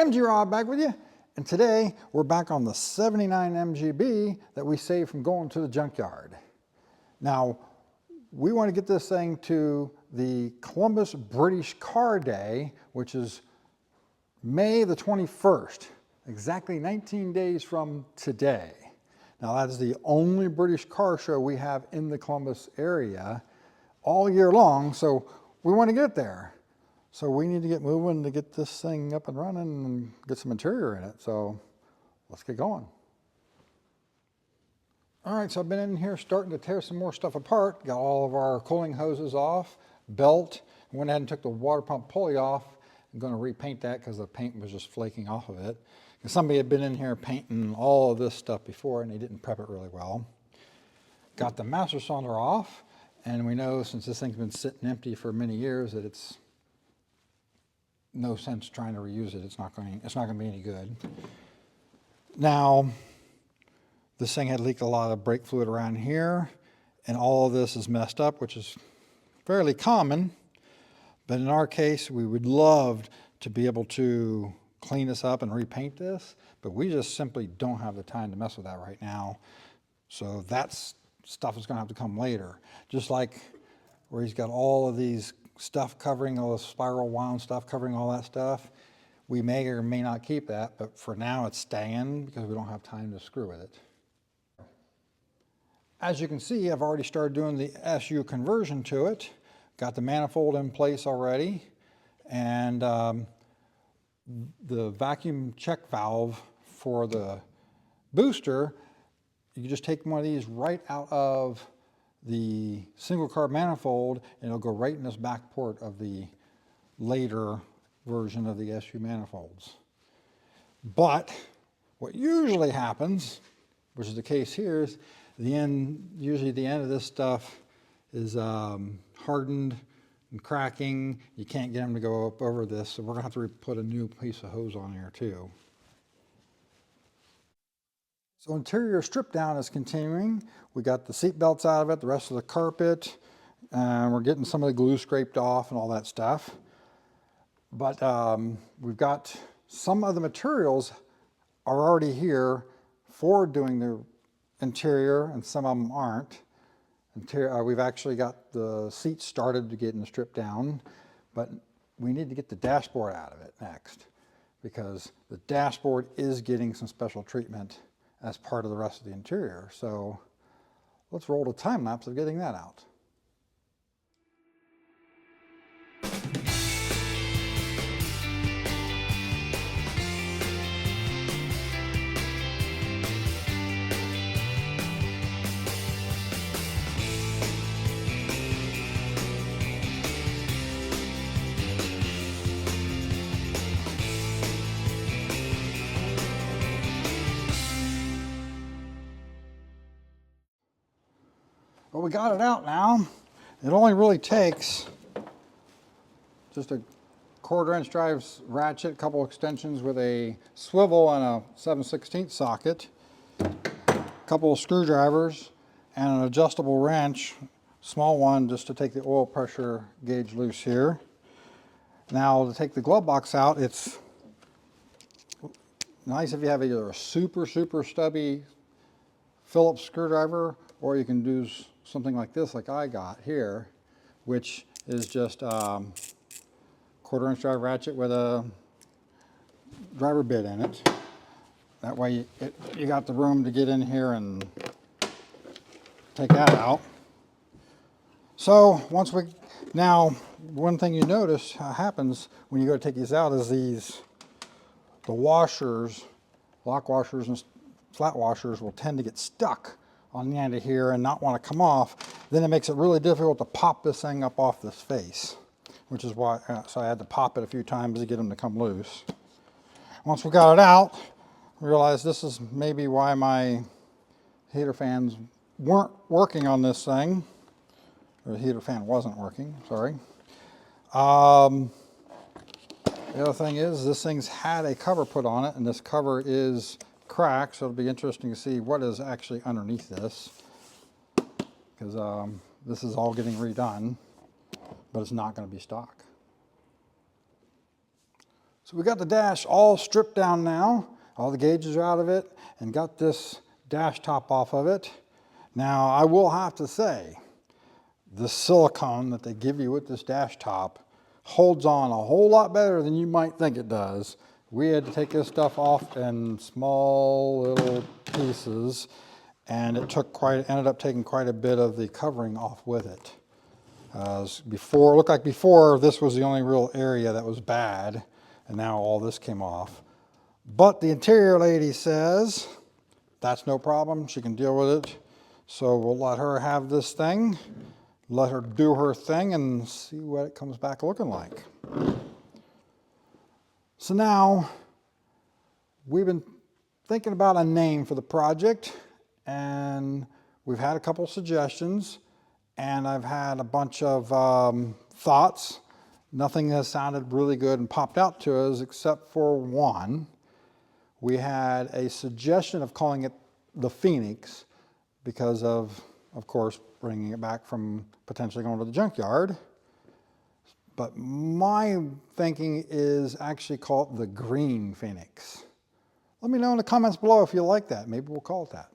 MG Rob back with you, and today we're back on the 79 MGB that we saved from going to the junkyard. Now, we want to get this thing to the Columbus British Car Day, which is May the 21st, exactly 19 days from today. Now, that is the only British car show we have in the Columbus area all year long, so we want to get there. So we need to get moving to get this thing up and running and get some interior in it. So let's get going. All right, so I've been in here starting to tear some more stuff apart. Got all of our cooling hoses off, belt. Went ahead and took the water pump pulley off. I'm going to repaint that because the paint was just flaking off of it. And somebody had been in here painting all of this stuff before and they didn't prep it really well. Got the master cylinder off, and we know since this thing's been sitting empty for many years that it's no sense trying to reuse it. It's not going to be any good. Now, this thing had leaked a lot of brake fluid around here, and all of this is messed up, which is fairly common. But in our case, we would love to be able to clean this up and repaint this, but we just simply don't have the time to mess with that right now. So that's stuff is going to have to come later. Just like where he's got all of these stuff covering, all the spiral wound stuff covering all that stuff. We may or may not keep that, but for now it's staying because we don't have time to screw with it. As you can see, I've already started doing the SU conversion to it. Got the manifold in place already, and the vacuum check valve for the booster, you just take one of these right out of the single carb manifold and it'll go right in this back port of the later version of the SU manifolds. But what usually happens, which is the case here, is usually the end of this stuff is hardened and cracking. You can't get them to go up over this, so we're gonna have to put a new piece of hose on here too. So interior strip down is continuing. We got the seat belts out of it, the rest of the carpet, we're getting some of the glue scraped off and all that stuff. But we've got some of the materials are already here for doing the interior, and some of them aren't. We've actually got the seats started to get in the strip down, but we need to get the dashboard out of it next, because the dashboard is getting some special treatment as part of the rest of the interior. So let's roll the time lapse of getting that out. Well, we got it out now. It only really takes just a 1/4" drive ratchet, a couple extensions with a swivel and a 7/16 socket, a couple of screwdrivers, and an adjustable wrench, small one just to take the oil pressure gauge loose here. Now, to take the glove box out, it's nice if you have either a super stubby Phillips screwdriver, or you can do something like this, like I got here, which is just a 1/4" drive ratchet with a driver bit in it. That way you got the room to get in here and take that out. So now one thing you notice happens when you go to take these out is the washers, lock washers and flat washers will tend to get stuck on the end of here and not want to come off. Then it makes it really difficult to pop this thing up off this face, which is why, so I had to pop it a few times to get them to come loose. Once we got it out, I realized this is maybe why my heater fans weren't working on this thing, or the heater fan wasn't working, sorry. The other thing is this thing's had a cover put on it, and this cover is cracked, so it'll be interesting to see what is actually underneath this, because this is all getting redone, but it's not going to be stock. So we got the dash all stripped down now. All the gauges are out of it and got this dash top off of it. Now I will have to say, the silicone that they give you with this dash top holds on a whole lot better than you might think it does. We had to take this stuff off in small little pieces, and it ended up taking quite a bit of the covering off with it. Before, it looked like before this was the only real area that was bad, and now all this came off. But the interior lady says that's no problem, she can deal with it. So we'll let her have this thing, let her do her thing, and see what it comes back looking like. So now, we've been thinking about a name for the project, and we've had a couple suggestions, and I've had a bunch of thoughts. Nothing has sounded really good and popped out to us except for one. We had a suggestion of calling it the Phoenix because of course, bringing it back from potentially going to the junkyard. But my thinking is actually call it the Green Phoenix. Let me know in the comments below if you like that. Maybe we'll call it that.